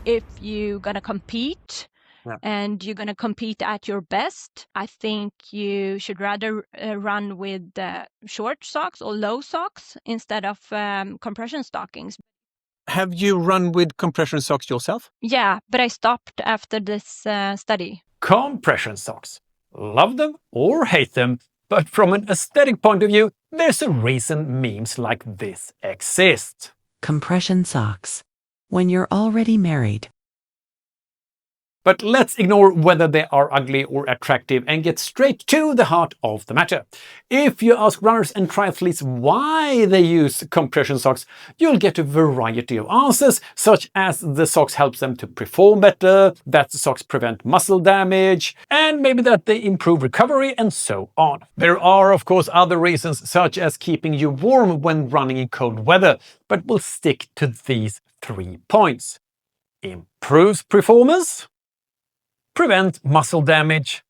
if you're going to compete and you're going to compete at your best, I think you should rather run with short socks or low socks instead of compression stockings. Have you run with compression socks yourself? Yeah, but I stopped after this study. Compression socks. Love them or hate them, but from an aesthetic point of view, there's a reason memes like this exist. Compression socks. When you're already married. But let's ignore whether they are ugly or attractive and get straight to the heart of the matter. If you ask runners and triathletes why they use compression socks, you'll get a variety of answers, such as the socks helps them to perform better, that the socks prevent muscle damage, and maybe that they improve recovery, and so on. There are, of course, other reasons, such as keeping you warm when running in cold weather, but we'll stick to these 3 points. Improves performance, prevent muscle damage,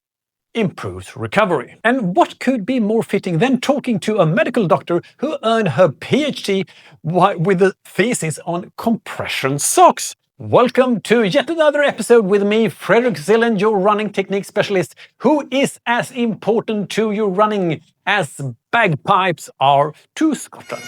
improves recovery. And what could be more fitting than talking to a medical doctor who earned her PhD with a thesis on compression socks? Welcome to yet another episode with me, Fredrik Zillén, your running technique specialist, who is as important to your running as bagpipes are to Scotland.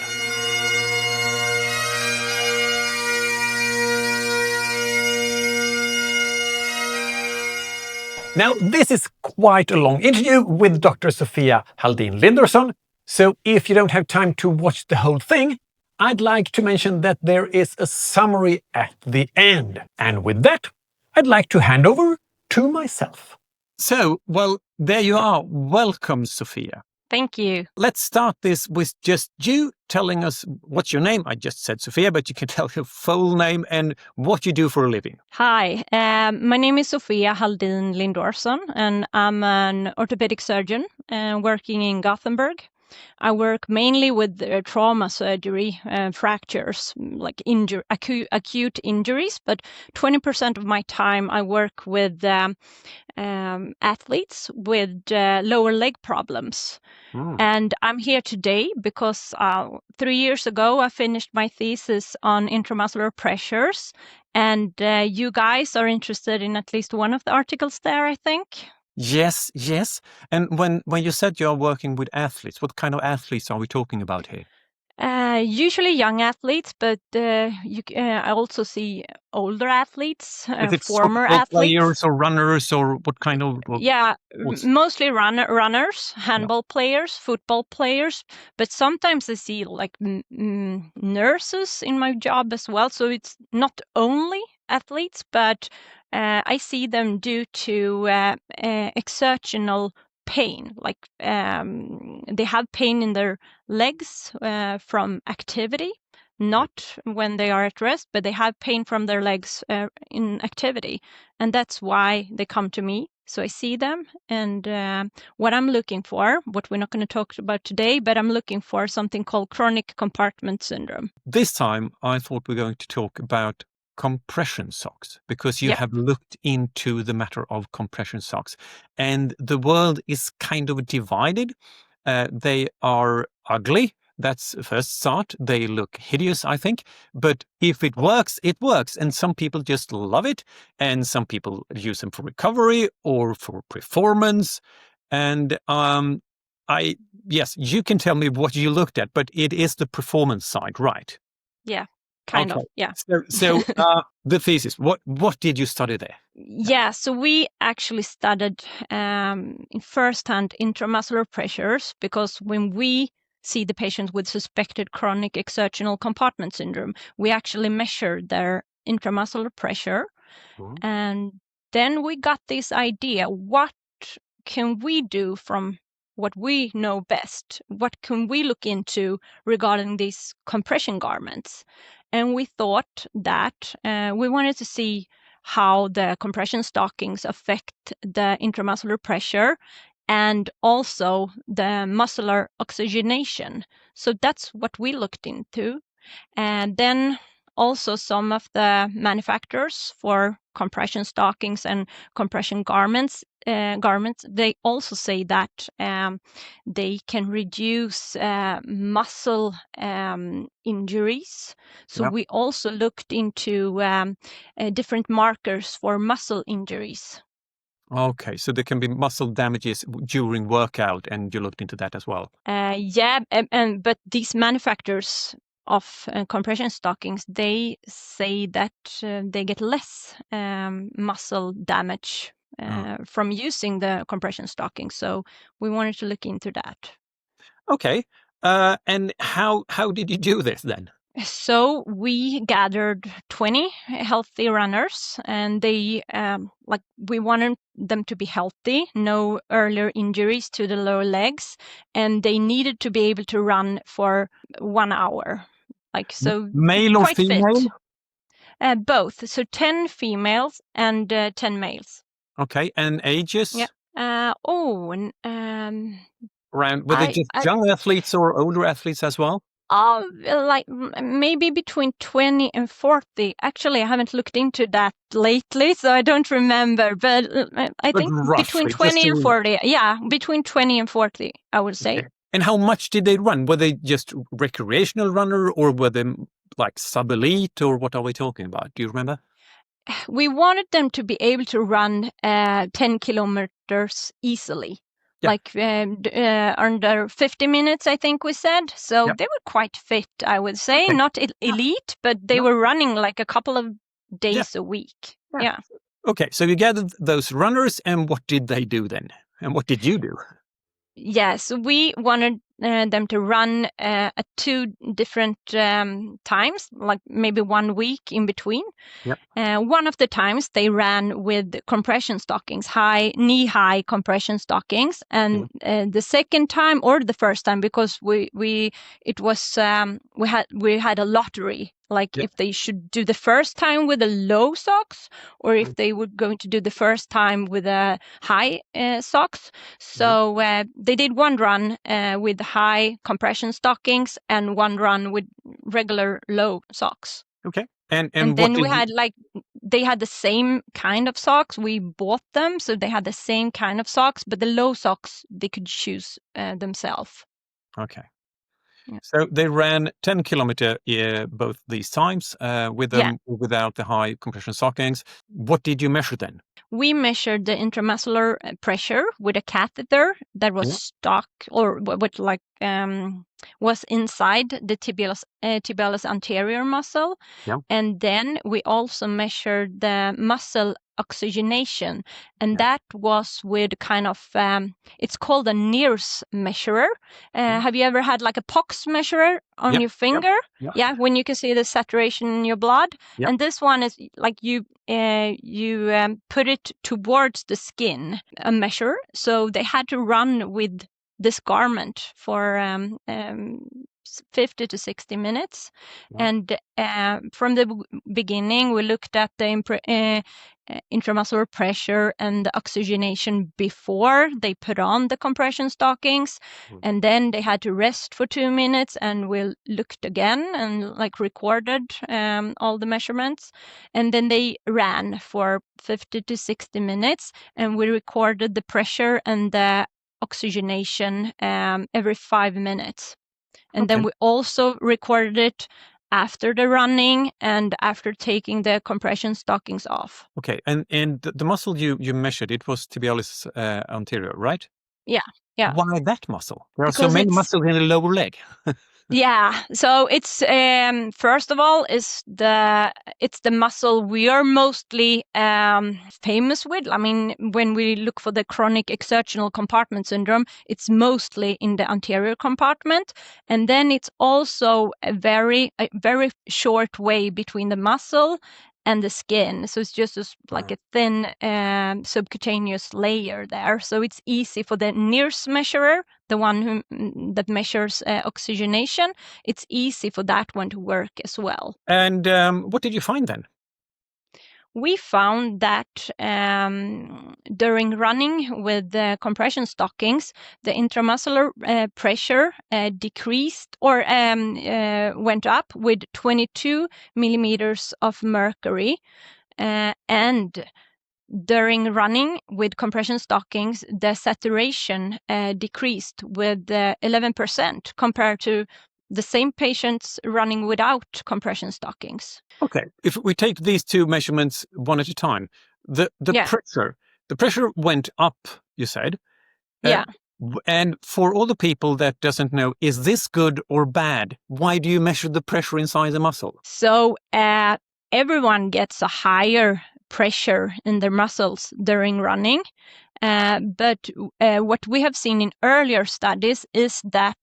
Now, this is quite a long interview with Dr. Sofia Halldin Lindorsson, so if you don't have time to watch the whole thing, I'd like to mention that there is a summary at the end. And with that, I'd like to hand over to myself. So, well, there you are. Welcome, Sofia. Thank you. Let's start this with just you telling us what's your name. I just said Sofia, but you can tell your full name and what you do for a living. Hi, my name is Sofia Halldin Lindorsson, and I'm an orthopedic surgeon working in Gothenburg. I work mainly with trauma surgery, fractures, like acute injuries, but 20% of my time I work with athletes with lower leg problems. And I'm here today because 3 years ago I finished my thesis on intramuscular pressures, and you guys are interested in at least one of the articles there, I think. Yes. And when you said you're working with athletes, what kind of athletes are we talking about here? Usually young athletes, but I also see older athletes, Is it former football athletes. players or runners or what kind of? Yeah, mostly runners, handball players, football players, but sometimes I see like nurses in my job as well. So it's not only athletes, but I see them due to exertional pain, like they have pain in their legs from activity, not when they are at rest, but they have pain from their legs in activity, and that's why they come to me. So I see them, and what I'm looking for, what we're not going to talk about today, but I'm looking for something called chronic compartment syndrome. This time I thought we were going to talk about compression socks, because you have looked into the matter of compression socks, and the world is kind of divided. They are ugly. That's the first start. They look hideous, I think. But if it works, it works. And some people just love it. And some people use them for recovery or for performance. And yes, you can tell me what you looked at, but it is the performance side, right? Yeah. Kind of, yeah. So the thesis, what did you study there? Yeah, so we actually studied in first-hand intramuscular pressures, because when we see the patients with suspected chronic exertional compartment syndrome, we actually measure their intramuscular pressure. And then we got this idea, what can we do from what we know best? What can we look into regarding these compression garments? And we thought that we wanted to see how the compression stockings affect the intramuscular pressure and also the muscular oxygenation. So that's what we looked into. And then also some of the manufacturers for compression stockings and compression garments garments, they also say that they can reduce muscle injuries. So we also looked into different markers for muscle injuries. Okay, so there can be muscle damages during workout, and you looked into that as well. But these manufacturers of compression stockings, they say that they get less muscle damage from using the compression stockings. So we wanted to look into that. Okay, and how did you do this then? So we gathered 20 healthy runners, and they we wanted them to be healthy, no earlier injuries to the lower legs, and they needed to be able to run for 1 hour. Male or quite female? Fit. Both. So 10 females and 10 males. Okay, and ages? Yeah. Around, were they just young athletes or older athletes as well? Maybe between 20 and 40. Actually, I haven't looked into that lately, so I don't remember. But I think roughly, between 20 and 40. Yeah, between 20 and 40, I would say. Okay. And how much did they run? Were they just recreational runner, or were they like sub-elite, or what are we talking about? Do you remember? We wanted them to be able to run 10 kilometers easily. Like under 50 minutes, I think we said. So they were quite fit, I would say. Okay. Not elite, but they were running like a couple of days a week. Yeah. Okay, so you gathered those runners, and what did they do then? And what did you do? Yes, we wanted them to run at 2 different times, like maybe 1 week in between. One of the times they ran with compression stockings, knee-high compression stockings, and the second time, or the first time, because we had a lottery. If they should do the first time with the low socks, or if they were going to do the first time with a high socks. So they did 1 run with high compression stockings and 1 run with regular low socks. Okay. And then we had they had the same kind of socks. We bought them, so they had the same kind of socks, but the low socks they could choose themselves. Okay. So they ran 10 kilometer both these times with them without the high compression stockings. What did you measure then? We measured the intramuscular pressure with a catheter that was stuck or was inside the tibialis anterior muscle. And then we also measured the muscle oxygenation, and that was with kind of it's called a NIRS measurer. Have you ever had like a POX measurer on your finger? When you can see the saturation in your blood. And this one is like you put it towards the skin, a measure. So they had to run with this garment for 50 to 60 minutes. And from the beginning, we looked at the intramuscular pressure and the oxygenation before they put on the compression stockings. And then they had to rest for 2 minutes, and we looked again and recorded all the measurements. And then they ran for 50 to 60 minutes, and we recorded the pressure and the oxygenation every 5 minutes. And then we also recorded it after the running and after taking the compression stockings off. Okay, and the muscle you measured, it was tibialis anterior, right? Yeah. Why that muscle? There are so many muscles in the lower leg. Yeah, so it's first of all it's the muscle we are mostly famous with. I mean, when we look for the chronic exertional compartment syndrome, it's mostly in the anterior compartment, and then it's also a very short way between the muscle and the skin. So it's just like a thin subcutaneous layer there. So it's easy for the NIRS measurer, the one that measures oxygenation. It's easy for that one to work as well. And what did you find then? We found that during running with the compression stockings, the intramuscular pressure decreased or went up with 22 millimeters of mercury, and during running with compression stockings, the saturation decreased with 11% compared to the same patients running without compression stockings. Okay, if we take these two measurements one at a time, the pressure went up, you said. Yeah. And for all the people that doesn't know, is this good or bad? Why do you measure the pressure inside the muscle? So everyone gets a higher pressure in their muscles during running. But what we have seen in earlier studies is that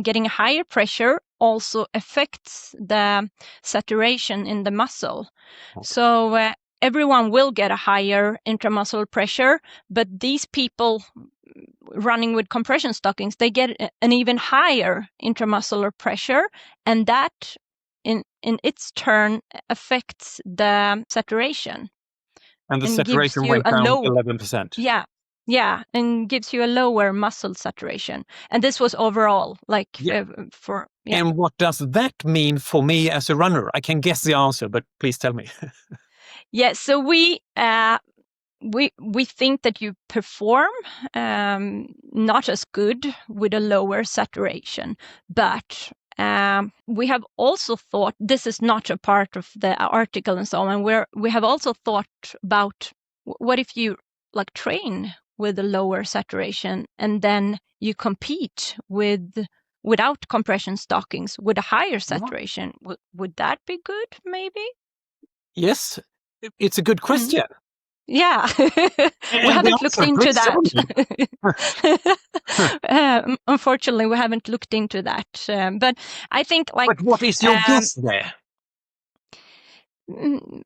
getting a higher pressure also affects the saturation in the muscle. Okay. So everyone will get a higher intramuscular pressure, but these people running with compression stockings, they get an even higher intramuscular pressure, and that in its turn affects the saturation. And the saturation went down 11%. Yeah, and gives you a lower muscle saturation. And this was overall, And what does that mean for me as a runner? I can guess the answer, but please tell me. Yeah, so we think that you perform not as good with a lower saturation, but we have also thought, this is not a part of the article and so on, we have also thought about what if you train with a lower saturation and then you compete without compression stockings with a higher saturation. Would that be good, maybe? Yes, it's a good question. Yeah, we haven't looked into that. Unfortunately, we haven't looked into that. But I think, But what is your guess there?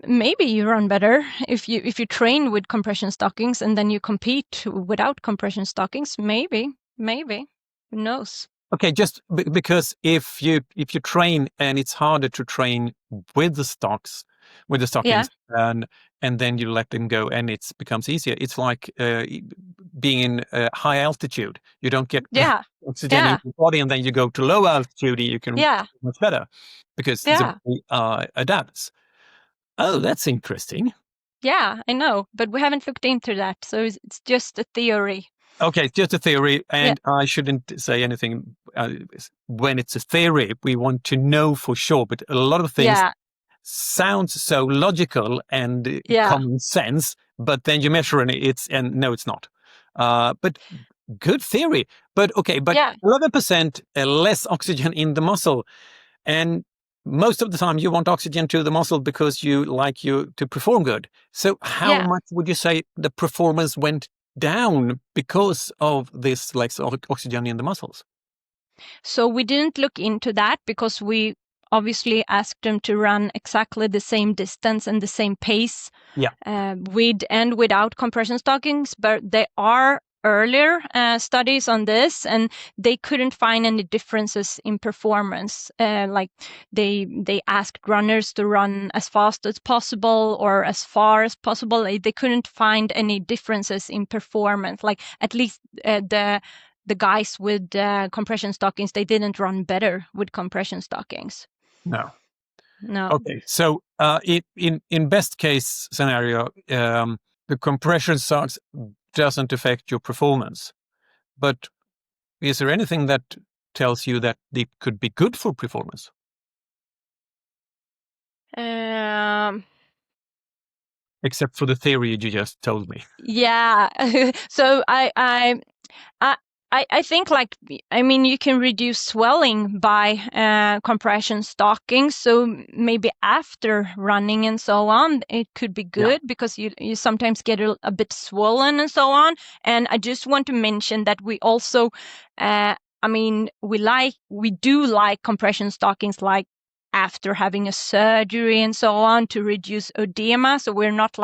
Maybe you run better if you train with compression stockings and then you compete without compression stockings. Maybe. Who knows? Okay, just because if you train and it's harder to train with the stockings, and then you let them go and it becomes easier. It's like being in high altitude. You don't get oxygen in your body, and then you go to low altitude, you can much better because the body adapts. Oh, that's interesting. Yeah, I know, but we haven't looked into that, so it's just a theory. Okay, it's just a theory, and I shouldn't say anything when it's a theory. We want to know for sure, but a lot of things sounds so logical and common sense, but then you measure and no, it's not. But good theory. But 11% less oxygen in the muscle, and most of the time you want oxygen to the muscle because you like to perform good. So how much would you say the performance went down because of this less oxygen in the muscles? So we didn't look into that because we obviously asked them to run exactly the same distance and the same pace with and without compression stockings, but there are earlier studies on this, and they couldn't find any differences in performance. Like they asked runners to run as fast as possible or as far as possible. They couldn't find any differences in performance. Like at least the guys with compression stockings, they didn't run better with compression stockings. No. Okay, so in best case scenario, the compression socks doesn't affect your performance. But is there anything that tells you that it could be good for performance? Except for the theory you just told me. Yeah. So I think you can reduce swelling by compression stockings. So maybe after running and so on, it could be good because you sometimes get a bit swollen and so on. And I just want to mention that we also, we do like compression stockings after having a surgery and so on to reduce edema. So we're not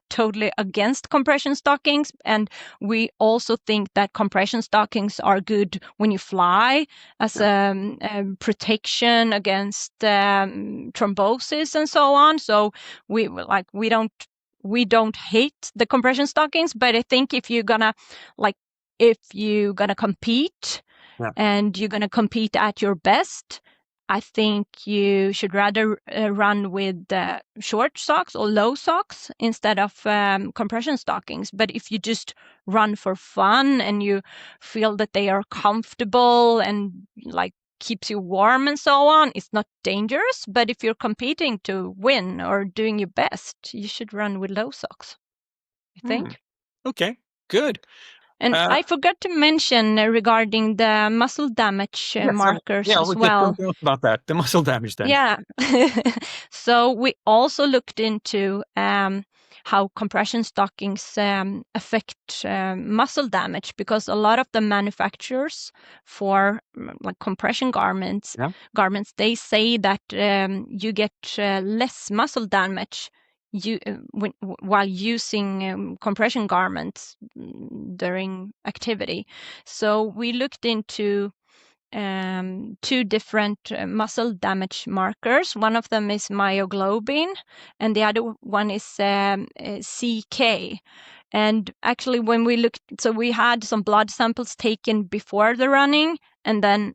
totally against compression stockings. And we also think that compression stockings are good when you fly as a protection against thrombosis and so on. So we don't hate the compression stockings, but I think if you're gonna compete and you're gonna compete at your best, I think you should rather run with short socks or low socks instead of compression stockings. But if you just run for fun and you feel that they are comfortable and like keeps you warm and so on, it's not dangerous. But if you're competing to win or doing your best, you should run with low socks, I think. Okay, good. And I forgot to mention regarding the muscle damage markers as we well. just about that, the muscle damage then. Yeah. So we also looked into how compression stockings affect muscle damage, because a lot of the manufacturers for like compression garments, they say that you get less muscle damage while using compression garments during activity. So we looked into two different muscle damage markers. One of them is myoglobin, and the other one is CK. And actually, when we looked, so we had some blood samples taken before the running and then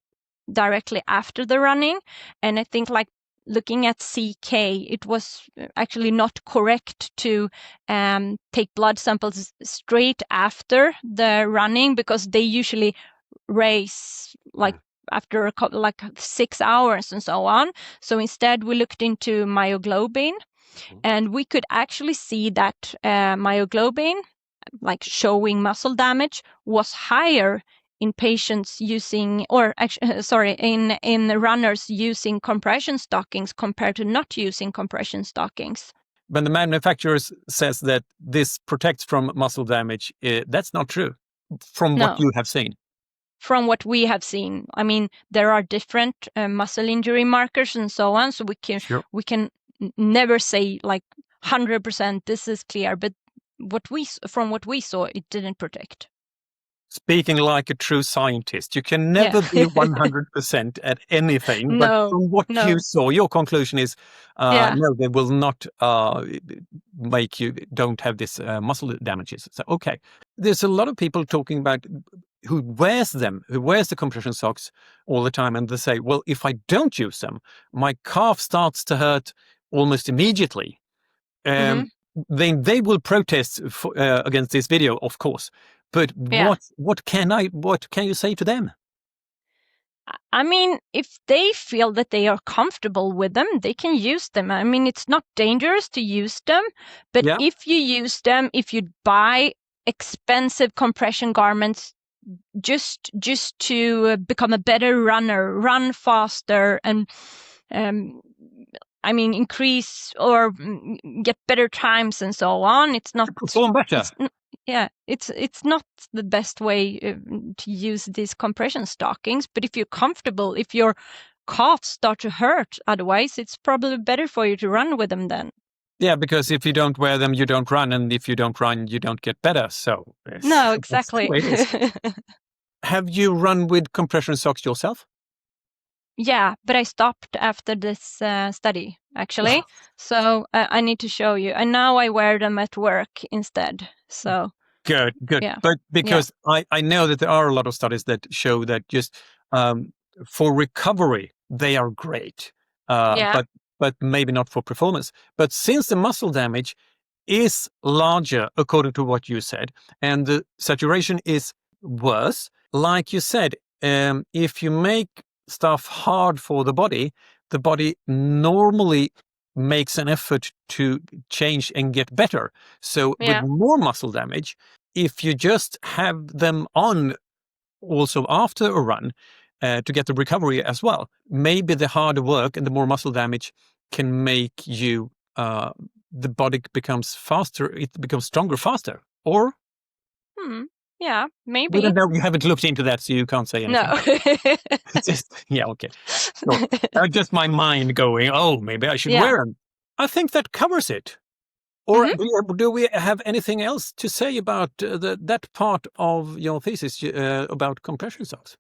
directly after the running. And I think like looking at CK, it was actually not correct to take blood samples straight after the running, because they usually race like after like 6 hours and so on. So instead we looked into myoglobin, and we could actually see that myoglobin, like showing muscle damage, was higher in patients using, or actually, in runners using compression stockings compared to not using compression stockings. When the manufacturers says that this protects from muscle damage, that's not true from what you have seen. From what we have seen, I mean, there are different muscle injury markers and so on. So we can never say like 100% this is clear, but from what we saw, it didn't protect. Speaking like a true scientist, you can never be 100% at anything. But from what you saw, your conclusion is, no, they will not make you don't have this muscle damages. So, okay. There's a lot of people talking about who wears the compression socks all the time. And they say, well, if I don't use them, my calf starts to hurt almost immediately. Then they will protest against this video, of course. But what can you say to them? I mean, if they feel that they are comfortable with them, they can use them. I mean, it's not dangerous to use them, but if you use them, if you buy expensive compression garments just to become a better runner, run faster, and I mean, increase or get better times and so on, it's not perform better. It's not the best way to use these compression stockings. But if you're comfortable, if your calves start to hurt, otherwise, it's probably better for you to run with them then. Yeah, because if you don't wear them, you don't run, and if you don't run, you don't get better. So no, exactly. Have you run with compression socks yourself? Yeah, but I stopped after this study, actually. So I need to show you. And now I wear them at work instead. So good. Yeah. But because I know that there are a lot of studies that show that just for recovery, they are great. But maybe not for performance. But since the muscle damage is larger, according to what you said, and the saturation is worse, like you said, if you make stuff hard for the body normally makes an effort to change and get better. So with more muscle damage, if you just have them on also after a run to get the recovery as well, maybe the harder work and the more muscle damage can make you, the body becomes faster, it becomes stronger faster, or? Yeah, maybe. We don't know. You haven't looked into that, so you can't say anything. No. Okay. So, just my mind going, oh, maybe I should wear them. I think that covers it. Or do we have anything else to say about that part of your thesis about compression socks?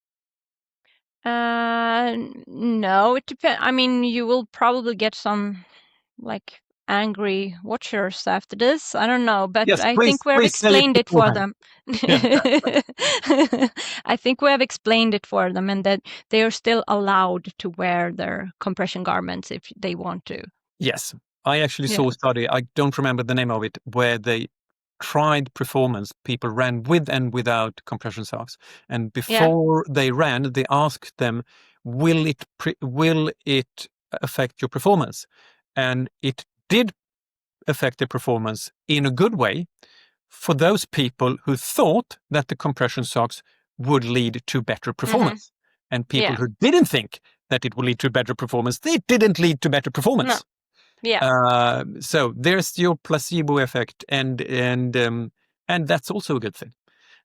No, it depends. I mean, you will probably get some like angry watchers after this. I don't know, but Yes, I please, think we have please say it explained it for beforehand. them. Yeah. I think we have explained it for them, and that they are still allowed to wear their compression garments if they want to. Yes, I actually Yeah. saw a study, I don't remember the name of it, where they tried performance. People ran with and without compression socks. And before they ran, they asked them, will it affect your performance? And it did affect the performance in a good way for those people who thought that the compression socks would lead to better performance. And people Yeah. who didn't think that it would lead to better performance, they didn't lead to better performance. No. Yeah. So there's your placebo effect, and that's also a good thing.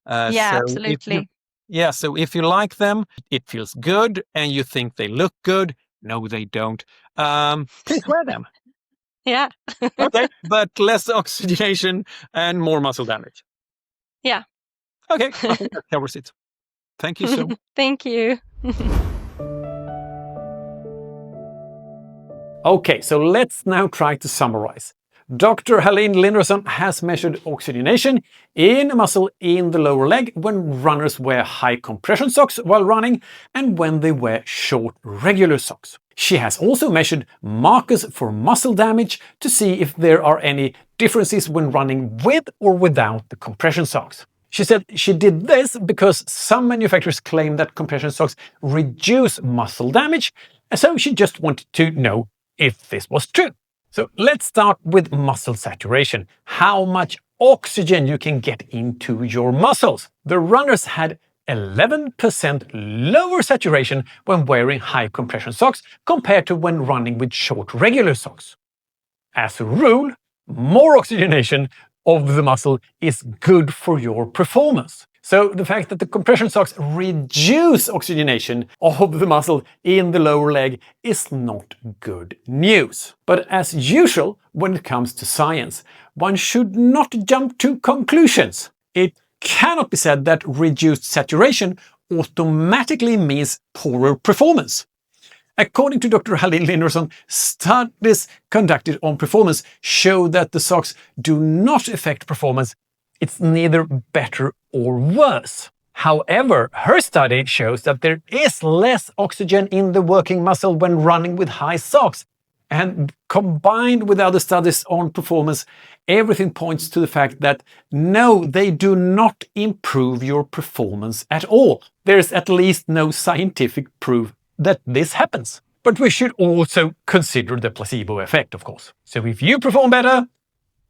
Yeah, So absolutely. so if you like them, it feels good, and you think they look good. No, they don't. Please wear them. Yeah. Okay, but less oxygenation and more muscle damage. Yeah. Okay, I think that covers it. Thank you so much. Thank you. Okay, so let's now try to summarize. Dr. Haldin Linderson has measured oxygenation in a muscle in the lower leg when runners wear high compression socks while running and when they wear short regular socks. She has also measured markers for muscle damage to see if there are any differences when running with or without the compression socks. She said she did this because some manufacturers claim that compression socks reduce muscle damage, and so she just wanted to know if this was true. So let's start with muscle saturation, how much oxygen you can get into your muscles. The runners had 11% lower saturation when wearing high compression socks compared to when running with short regular socks. As a rule, more oxygenation of the muscle is good for your performance. So the fact that the compression socks reduce oxygenation of the muscle in the lower leg is not good news. But as usual, when it comes to science, one should not jump to conclusions. It cannot be said that reduced saturation automatically means poorer performance. According to Dr. Haldin Lindorsson, studies conducted on performance show that the socks do not affect performance. It's neither better or worse. However, her study shows that there is less oxygen in the working muscle when running with high socks. And combined with other studies on performance, everything points to the fact that no, they do not improve your performance at all. There's at least no scientific proof that this happens. But we should also consider the placebo effect, of course. So if you perform better,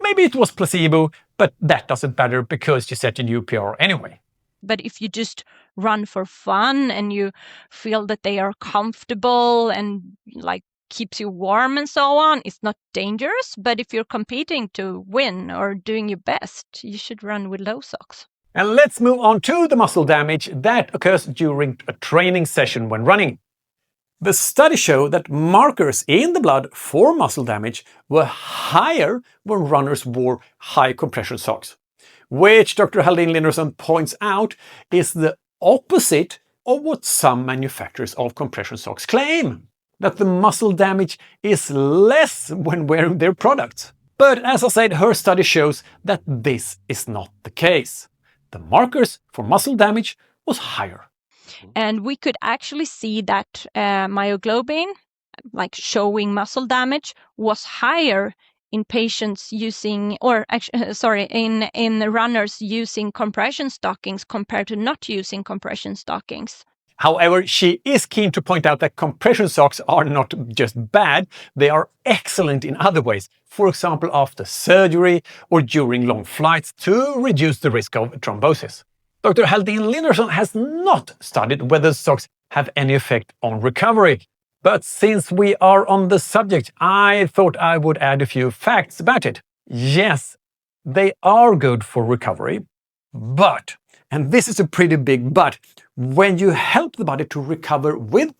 maybe it was placebo, but that doesn't matter because you set a new PR anyway. But if you just run for fun and you feel that they are comfortable and like keeps you warm and so on, it's not dangerous. But if you're competing to win or doing your best, you should run with low socks. And let's move on to the muscle damage that occurs during a training session when running. The study showed that markers in the blood for muscle damage were higher when runners wore high compression socks, which Dr. Haldin Linderson points out is the opposite of what some manufacturers of compression socks claim, that the muscle damage is less when wearing their products. But as I said, her study shows that this is not the case. The markers for muscle damage was higher. And we could actually see that myoglobin, like showing muscle damage, was higher in patients using, or actually, in runners using compression stockings compared to not using compression stockings. However, she is keen to point out that compression socks are not just bad, they are excellent in other ways. For example, after surgery or during long flights to reduce the risk of thrombosis. Dr. Haldin Linderson has not studied whether socks have any effect on recovery. But since we are on the subject, I thought I would add a few facts about it. Yes, they are good for recovery, but, and this is a pretty big but, when you help the body to recover with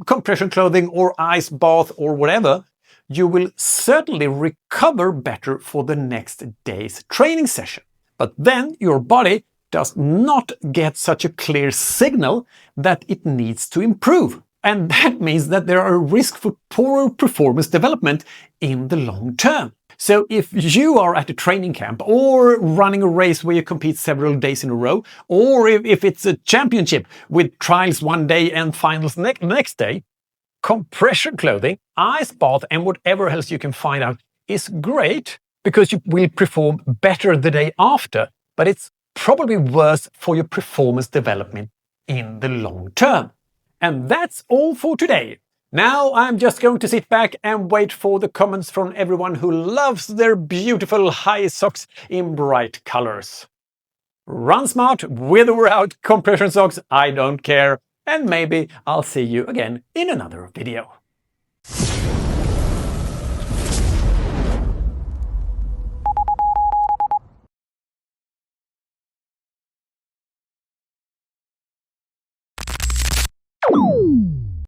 compression clothing or ice bath or whatever, you will certainly recover better for the next day's training session. But then your body does not get such a clear signal that it needs to improve. And that means that there are risks for poorer performance development in the long term. So if you are at a training camp or running a race where you compete several days in a row, or if it's a championship with trials one day and finals next day, compression clothing, ice bath and whatever else you can find out is great because you will perform better the day after, but it's probably worse for your performance development in the long term. And that's all for today. Now I'm just going to sit back and wait for the comments from everyone who loves their beautiful high socks in bright colors. Run smart with or without compression socks, I don't care. And maybe I'll see you again in another video.